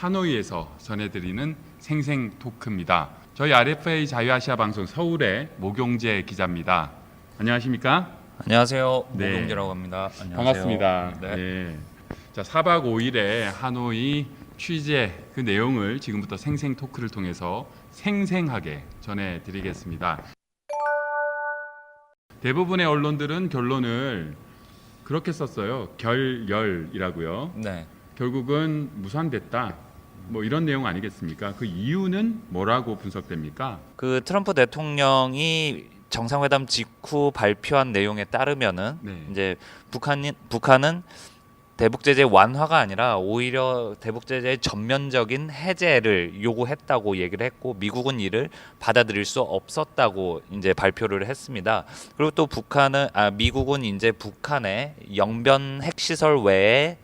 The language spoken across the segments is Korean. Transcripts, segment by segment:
하노이에서 전해드리는 생생 토크입니다. 저희 RFA 자유아시아 방송 서울의 모경재 기자입니다. 안녕하십니까? 안녕하세요. 네. 모경재라고 합니다. 안녕하세요. 반갑습니다. 네. 네. 자, 4박 5일의 하노이 취재 그 내용을 지금부터 생생 토크를 통해서 생생하게 전해드리겠습니다. 대부분의 언론들은 결론을 그렇게 썼어요. 결열이라고요. 네. 결국은 무산됐다. 뭐 이런 내용 아니겠습니까? 그 이유는 뭐라고 분석됩니까? 그 트럼프 대통령이 정상회담 직후 발표한 내용에 따르면은 네. 이제 북한은 대북 제재 완화가 아니라 오히려 대북 제재의 전면적인 해제를 요구했다고 얘기를 했고, 미국은 이를 받아들일 수 없었다고 이제 발표를 했습니다. 그리고 또 미국은 이제 북한의 영변 핵시설 외에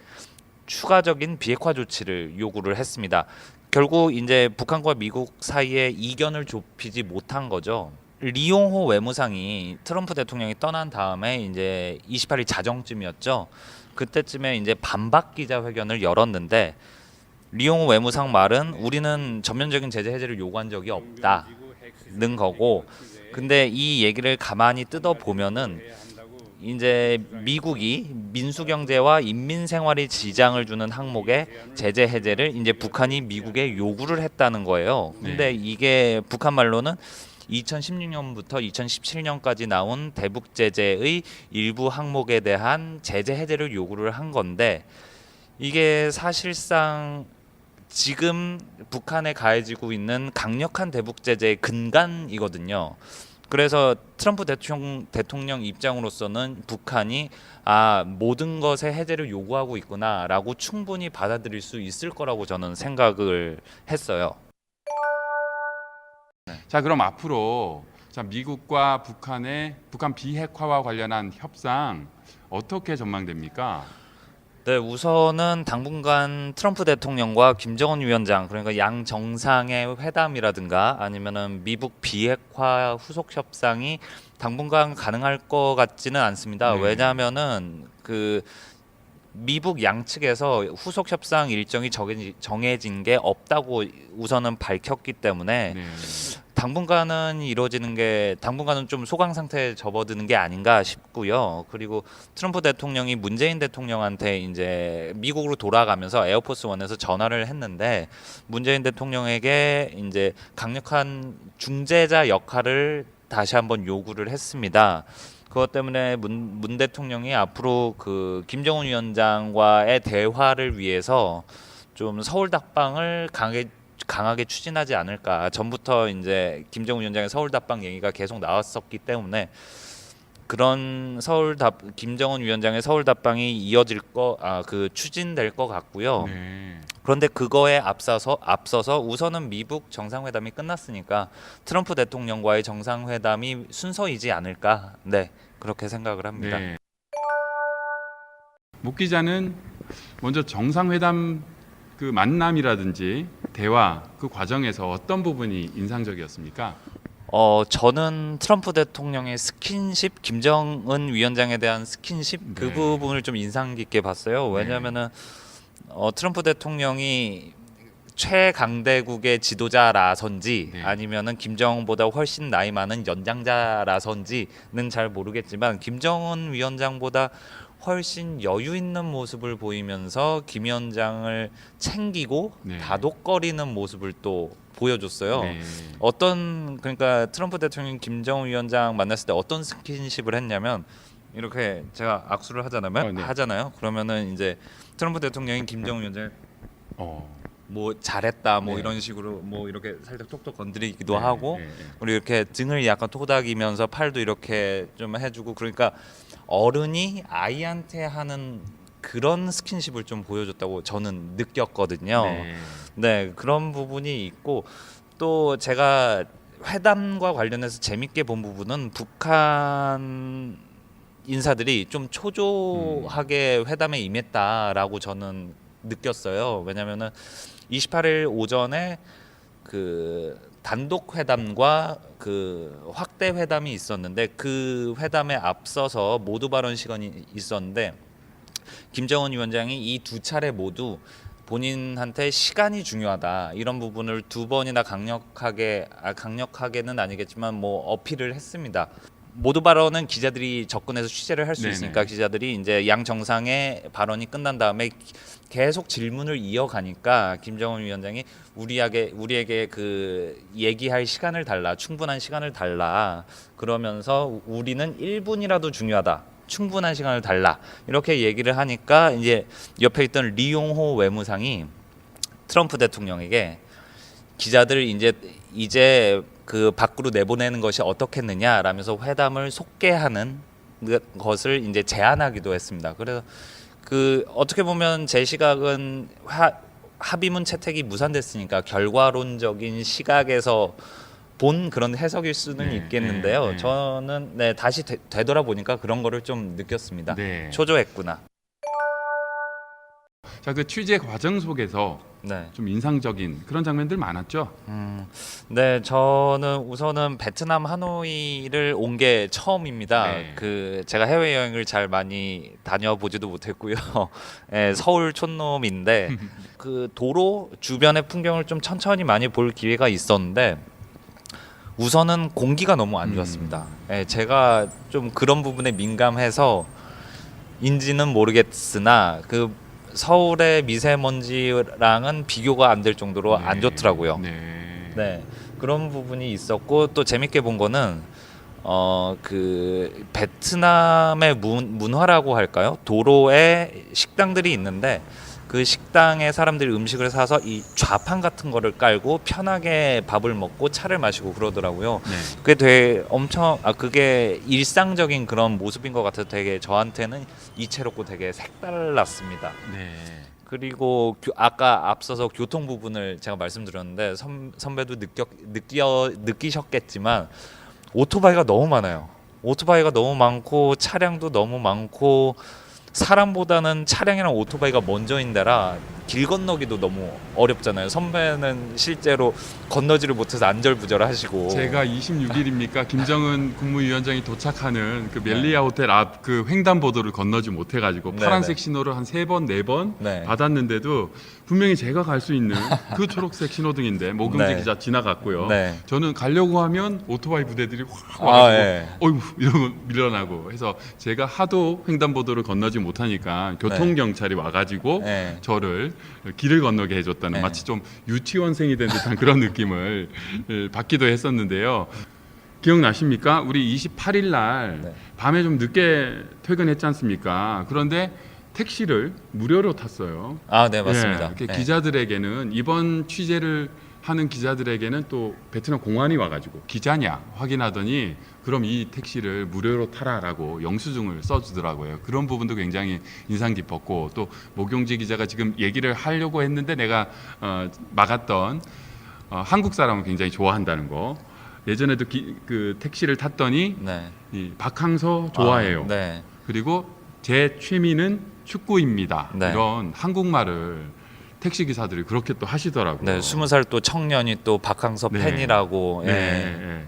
추가적인 비핵화 조치를 요구를 했습니다. 결국 이제 북한과 미국 사이에 이견을 좁히지 못한 거죠. 리용호 외무상이 트럼프 대통령이 떠난 다음에 이제 28일 자정쯤이었죠. 그때쯤에 이제 반박 기자회견을 열었는데, 리용호 외무상 말은 우리는 전면적인 제재 해제를 요구한 적이 없다는 거고, 근데 이 얘기를 가만히 뜯어 보면은 이제 미국이 민수경제와 인민생활에 지장을 주는 항목의 제재 해제를 이제 북한이 미국에 요구를 했다는 거예요. 근데 이게 북한 말로는 2016년부터 2017년까지 나온 대북 제재의 일부 항목에 대한 제재 해제를 요구를 한 건데, 이게 사실상 지금 북한에 가해지고 있는 강력한 대북 제재의 근간이거든요. 그래서 트럼프 대통령 입장으로서는 북한이 모든 것의 해제를 요구하고 있구나라고 충분히 받아들일 수 있을 거라고 저는 생각을 했어요. 자, 그럼 앞으로 미국과 북한 비핵화와 관련한 협상 어떻게 전망됩니까? 네, 우선은 당분간 트럼프 대통령과 김정은 위원장, 그러니까 양 정상의 회담이라든가 아니면은 미국 비핵화 후속 협상이 당분간 가능할 것 같지는 않습니다. 네. 왜냐하면은 그 미국 양측에서 후속 협상 일정이 정해진 게 없다고 우선은 밝혔기 때문에 네. 당분간은 좀 소강 상태에 접어드는 게 아닌가 싶고요. 그리고 트럼프 대통령이 문재인 대통령한테 이제 미국으로 돌아가면서 에어포스 원에서 전화를 했는데, 문재인 대통령에게 이제 강력한 중재자 역할을 다시 한번 요구를 했습니다. 그것 때문에 문 대통령이 앞으로 그 김정은 위원장과의 대화를 위해서 좀 서울 답방을 강하게 추진하지 않을까. 전부터 이제 김정은 위원장의 서울 답방 얘기가 계속 나왔었기 때문에 그런 김정은 위원장의 서울 답방이 추진될 것 같고요. 네. 그런데 그거에 앞서서 우선은 미국 정상회담이 끝났으니까 트럼프 대통령과의 정상회담이 순서이지 않을까. 네, 그렇게 생각을 합니다. 네. 목 기자는 먼저 정상회담 그 만남이라든지 대화 그 과정에서 어떤 부분이 인상적이었습니까? 저는 트럼프 대통령의 스킨십, 김정은 위원장에 대한 스킨십 그 네. 부분을 좀 인상 깊게 봤어요. 왜냐하면은 트럼프 대통령이 최강대국의 지도자라선지 네. 아니면은 김정은보다 훨씬 나이 많은 연장자라선지는 잘 모르겠지만, 김정은 위원장보다 훨씬 여유 있는 모습을 보이면서 김 위원장을 챙기고 네. 다독거리는 모습을 또 보여줬어요. 네. 그러니까 트럼프 대통령 김정은 위원장 만났을 때 어떤 스킨십을 했냐면, 이렇게 제가 악수를 네. 하잖아요. 그러면은 이제 트럼프 대통령이 김정은 위원장 어. 뭐 잘했다 뭐 네. 이런 식으로 뭐 이렇게 살짝 톡톡 건드리기도 네. 하고, 네. 그리고 이렇게 등을 약간 토닥이면서 팔도 이렇게 좀 해주고, 그러니까 어른이 아이한테 하는 그런 스킨십을 좀 보여줬다고 저는 느꼈거든요. 네. 네, 그런 부분이 있고, 또 제가 회담과 관련해서 재밌게 본 부분은 북한 인사들이 좀 초조하게 회담에 임했다라고 저는 느꼈어요. 왜냐면은 28일 오전에 그 단독 회담과 그 확대 회담이 있었는데, 그 회담에 앞서서 모두 발언 시간이 있었는데, 김정은 위원장이 이 두 차례 모두 본인한테 시간이 중요하다 이런 부분을 두 번이나 강력하게는 아니겠지만 뭐 어필을 했습니다. 모두 발언은 기자들이 접근해서 취재를 할 수 네네. 있으니까 기자들이 이제 양 정상의 발언이 끝난 다음에 계속 질문을 이어가니까 김정은 위원장이 우리에게 그 얘기할 시간을 달라, 충분한 시간을 달라, 그러면서 우리는 1분이라도 중요하다, 충분한 시간을 달라 이렇게 얘기를 하니까 이제 옆에 있던 리용호 외무상이 트럼프 대통령에게 기자들 이제 그 밖으로 내보내는 것이 어떻겠느냐라면서 회담을 속개하는 것을 이제 제안하기도 했습니다. 그래서 그 어떻게 보면 제 시각은 합의문 채택이 무산됐으니까 결과론적인 시각에서 본 그런 해석일 수는 네, 있겠는데요. 네. 저는 다시 되돌아보니까 그런 거를 좀 느꼈습니다. 네. 초조했구나. 자, 그 취재 과정 속에서 네. 좀 인상적인 그런 장면들 많았죠. 네, 저는 우선은 베트남 하노이를 온 게 처음입니다. 네. 그 제가 해외 여행을 잘 많이 다녀보지도 못했고요. 예, 서울 촌놈인데 그 도로 주변의 풍경을 좀 천천히 많이 볼 기회가 있었는데 우선은 공기가 너무 안 좋았습니다. 예, 제가 좀 그런 부분에 민감해서 인지는 모르겠으나 그 서울의 미세먼지랑은 비교가 안 될 정도로 네. 안 좋더라고요. 네. 네, 그런 부분이 있었고 또 재밌게 본 거는 그 베트남의 문화라고 할까요? 도로에 식당들이 있는데 그 식당에 사람들이 음식을 사서 이 좌판 같은 거를 깔고 편하게 밥을 먹고 차를 마시고 그러더라고요. 네. 그게 되게 그게 일상적인 그런 모습인 것 같아서 되게 저한테는 이채롭고 되게 색달랐습니다. 네. 그리고 아까 앞서서 교통 부분을 제가 말씀드렸는데 선배도 느끼셨겠지만 오토바이가 너무 많아요. 오토바이가 너무 많고 차량도 너무 많고 사람보다는 차량이랑 오토바이가 먼저인데라 길 건너기도 너무 어렵잖아요. 선배는 실제로 건너지를 못해서 안절부절하시고. 제가 26일입니까? 김정은 국무위원장이 도착하는 그 네. 멜리아 호텔 앞 그 횡단보도를 건너지 못해가지고 네, 파란색 네. 신호를 한 3번, 4번 네. 받았는데도 분명히 제가 갈 수 있는 그 초록색 신호등인데 모금지 네. 기자 지나갔고요. 네. 저는 가려고 하면 오토바이 부대들이 확 아, 와가지고 예. 어이구 이러고 밀려나고 해서 제가 하도 횡단보도를 건너지 못하니까 교통경찰이 와가지고 네. 저를 길을 건너게 해줬다는 네. 마치 좀 유치원생이 된 듯한 그런 느낌을 받기도 했었는데요. 기억나십니까? 우리 28일 날 네. 밤에 좀 늦게 퇴근했지 않습니까? 그런데 택시를 무료로 탔어요. 아, 네, 맞습니다. 예, 네. 기자들에게는 이번 취재를 하는 기자들에게는 또 베트남 공안이 와가지고 기자냐 확인하더니 그럼 이 택시를 무료로 타라라고 영수증을 써주더라고요. 그런 부분도 굉장히 인상 깊었고 또 목용지 기자가 지금 얘기를 하려고 했는데 내가 막았던 한국 사람을 굉장히 좋아한다는 거. 예전에도 그 택시를 탔더니 네. 이 박항서 좋아해요. 아, 네. 그리고 제 취미는 축구입니다. 네. 이런 한국말을 택시 기사들이 그렇게 또 하시더라고요. 네, 20살 또 청년이 또 박항서 네. 팬이라고. 네, 예. 네.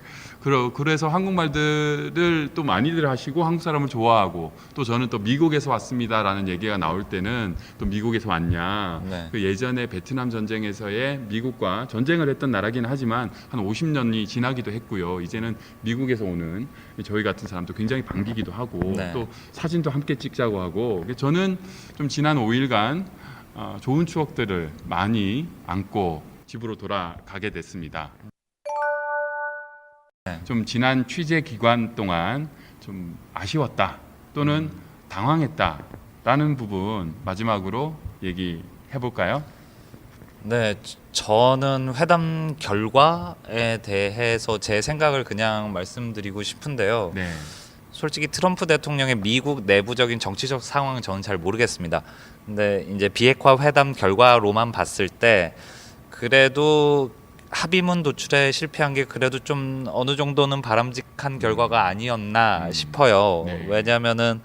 그래서 한국말들을 또 많이들 하시고 한국 사람을 좋아하고 또 저는 또 미국에서 왔습니다라는 얘기가 나올 때는 또 미국에서 왔냐. 네. 그 예전에 베트남 전쟁에서의 미국과 전쟁을 했던 나라긴 하지만 한 50년이 지나기도 했고요. 이제는 미국에서 오는 저희 같은 사람도 굉장히 반기기도 하고 네. 또 사진도 함께 찍자고 하고 저는 좀 지난 5일간 좋은 추억들을 많이 안고 집으로 돌아가게 됐습니다. 네. 좀 지난 취재 기간 동안 좀 아쉬웠다 또는 당황했다라는 부분 마지막으로 얘기해 볼까요? 네, 저는 회담 결과에 대해서 제 생각을 그냥 말씀드리고 싶은데요. 네. 솔직히 트럼프 대통령의 미국 내부적인 정치적 상황은 저는 잘 모르겠습니다. 근데 이제 비핵화 회담 결과로만 봤을 때 그래도 합의문 도출에 실패한 게 그래도 좀 어느 정도는 바람직한 결과가 아니었나 싶어요. 네. 왜냐하면은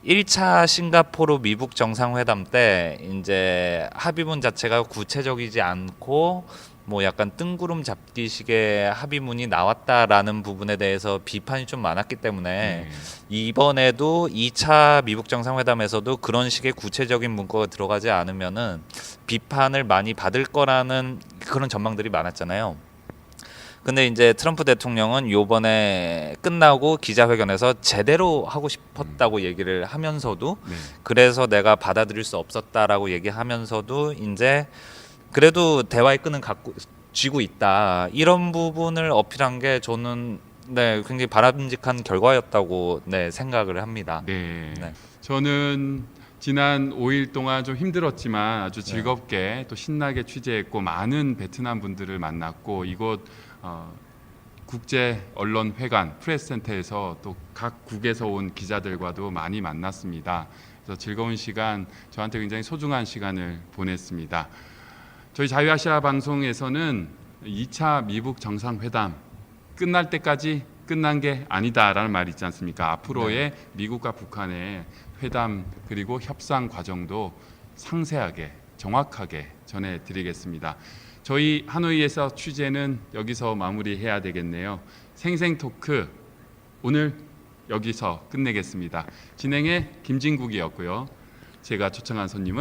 1차 싱가포르 미국 정상회담 때 이제 합의문 자체가 구체적이지 않고 뭐 약간 뜬구름 잡기식의 합의문이 나왔다라는 부분에 대해서 비판이 좀 많았기 때문에 이번에도 2차 미북 정상회담에서도 그런 식의 구체적인 문구가 들어가지 않으면은 비판을 많이 받을 거라는 그런 전망들이 많았잖아요. 근데 이제 트럼프 대통령은 요번에 끝나고 기자회견에서 제대로 하고 싶었다고 얘기를 하면서도 네. 그래서 내가 받아들일 수 없었다라고 얘기하면서도 이제 그래도 대화의 끈은 갖고 쥐고 있다 이런 부분을 어필한 게 저는 네 굉장히 바람직한 결과였다고 네 생각을 합니다. 네. 네. 저는 지난 5일 동안 좀 힘들었지만 아주 즐겁게 또 신나게 취재했고 많은 베트남 분들을 만났고 이곳 국제 언론 회관 프레스센터에서 또 각 국에서 온 기자들과도 많이 만났습니다. 그래서 즐거운 시간, 저한테 굉장히 소중한 시간을 보냈습니다. 저희 자유아시아 방송에서는 2차 미북 정상회담 끝날 때까지 끝난 게 아니다라는 말이 있지 않습니까? 앞으로의 미국과 북한의 회담 그리고 협상 과정도 상세하게 정확하게 전해드리겠습니다. 저희 하노이에서 취재는 여기서 마무리해야 되겠네요. 생생 토크 오늘 여기서 끝내겠습니다. 진행의 김진국이었고요. 제가 초청한 손님은